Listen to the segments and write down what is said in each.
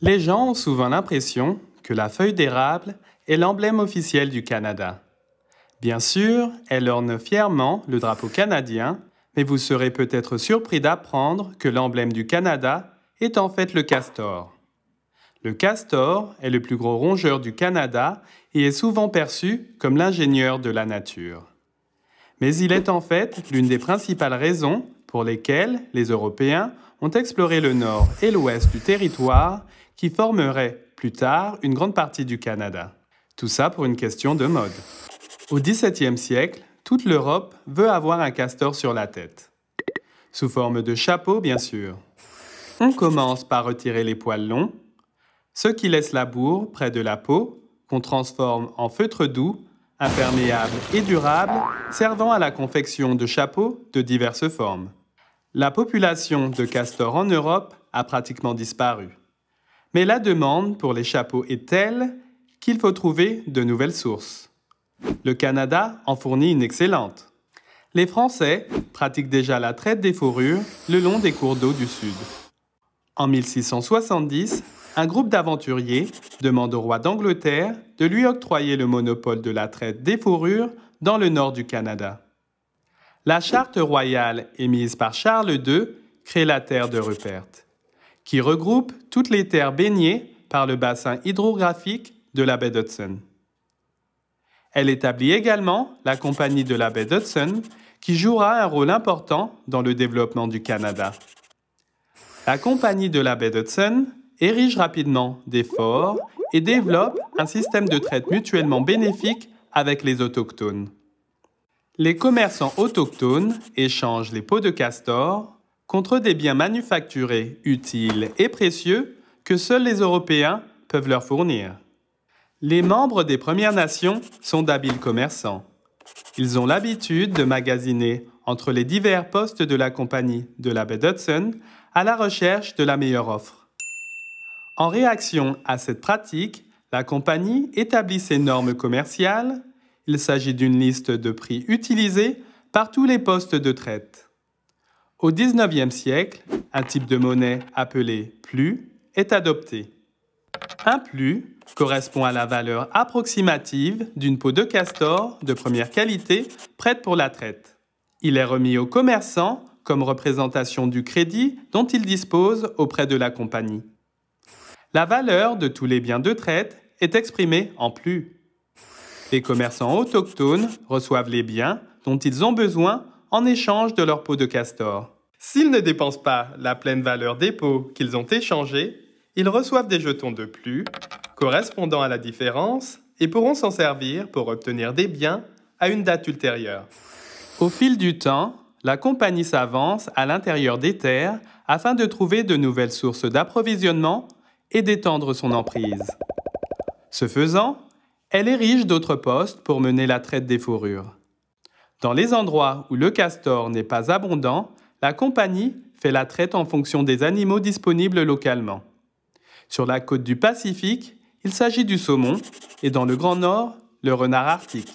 Les gens ont souvent l'impression que la feuille d'érable est l'emblème officiel du Canada. Bien sûr, elle orne fièrement le drapeau canadien, mais vous serez peut-être surpris d'apprendre que l'emblème du Canada est en fait le castor. Le castor est le plus gros rongeur du Canada et est souvent perçu comme l'ingénieur de la nature. Mais il est en fait l'une des principales raisons pour lesquelles les Européens ont exploré le nord et l'ouest du territoire qui formerait plus tard une grande partie du Canada. Tout ça pour une question de mode. Au XVIIe siècle, toute l'Europe veut avoir un castor sur la tête. Sous forme de chapeau, bien sûr. On commence par retirer les poils longs, ce qui laisse la bourre près de la peau, qu'on transforme en feutre doux, imperméable et durable, servant à la confection de chapeaux de diverses formes. La population de castors en Europe a pratiquement disparu. Mais la demande pour les chapeaux est telle qu'il faut trouver de nouvelles sources. Le Canada en fournit une excellente. Les Français pratiquent déjà la traite des fourrures le long des cours d'eau du Sud. En 1670, un groupe d'aventuriers demande au roi d'Angleterre de lui octroyer le monopole de la traite des fourrures dans le nord du Canada. La charte royale émise par Charles II crée la terre de Rupert, qui regroupe toutes les terres baignées par le bassin hydrographique de la baie d'Hudson. Elle établit également la Compagnie de la baie d'Hudson, qui jouera un rôle important dans le développement du Canada. La Compagnie de la baie d'Hudson érige rapidement des forts et développe un système de traite mutuellement bénéfique avec les autochtones. Les commerçants autochtones échangent les peaux de castor contre des biens manufacturés utiles et précieux que seuls les Européens peuvent leur fournir. Les membres des Premières Nations sont d'habiles commerçants. Ils ont l'habitude de magasiner entre les divers postes de la Compagnie de la baie d'Hudson à la recherche de la meilleure offre. En réaction à cette pratique, la Compagnie établit ses normes commerciales. Il s'agit d'une liste de prix utilisés par tous les postes de traite. Au XIXe siècle, un type de monnaie appelé plus est adopté. Un plus correspond à la valeur approximative d'une peau de castor de première qualité prête pour la traite. Il est remis aux commerçants comme représentation du crédit dont ils disposent auprès de la compagnie. La valeur de tous les biens de traite est exprimée en plus. Les commerçants autochtones reçoivent les biens dont ils ont besoin en échange de leur peau de castor. S'ils ne dépensent pas la pleine valeur des peaux qu'ils ont échangées, ils reçoivent des jetons de plus, correspondant à la différence, et pourront s'en servir pour obtenir des biens à une date ultérieure. Au fil du temps, la compagnie s'avance à l'intérieur des terres afin de trouver de nouvelles sources d'approvisionnement et d'étendre son emprise. Ce faisant, elle érige d'autres postes pour mener la traite des fourrures. Dans les endroits où le castor n'est pas abondant, la compagnie fait la traite en fonction des animaux disponibles localement. Sur la côte du Pacifique, il s'agit du saumon et dans le Grand Nord, le renard arctique.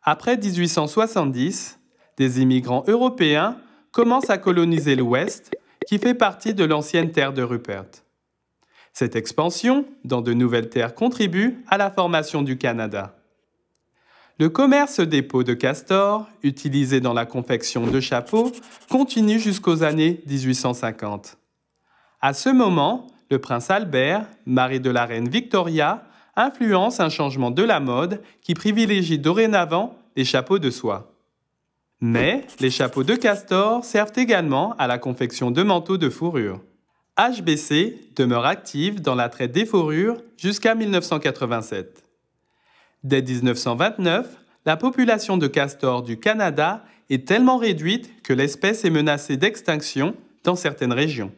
Après 1870, des immigrants européens commencent à coloniser l'Ouest, qui fait partie de l'ancienne terre de Rupert. Cette expansion dans de nouvelles terres contribue à la formation du Canada. Le commerce des peaux de castor, utilisés dans la confection de chapeaux, continue jusqu'aux années 1850. À ce moment, le prince Albert, mari de la reine Victoria, influence un changement de la mode qui privilégie dorénavant les chapeaux de soie. Mais les chapeaux de castor servent également à la confection de manteaux de fourrure. HBC demeure active dans la traite des fourrures jusqu'à 1987. Dès 1929, la population de castors du Canada est tellement réduite que l'espèce est menacée d'extinction dans certaines régions.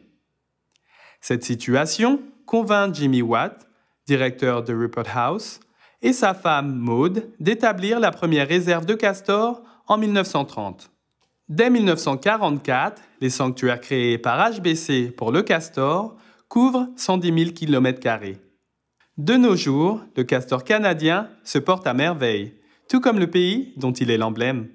Cette situation convainc Jimmy Watt, directeur de Rupert House, et sa femme Maud d'établir la première réserve de castors en 1930. Dès 1944, les sanctuaires créés par HBC pour le castor couvrent 110 000 km². De nos jours, le castor canadien se porte à merveille, tout comme le pays dont il est l'emblème.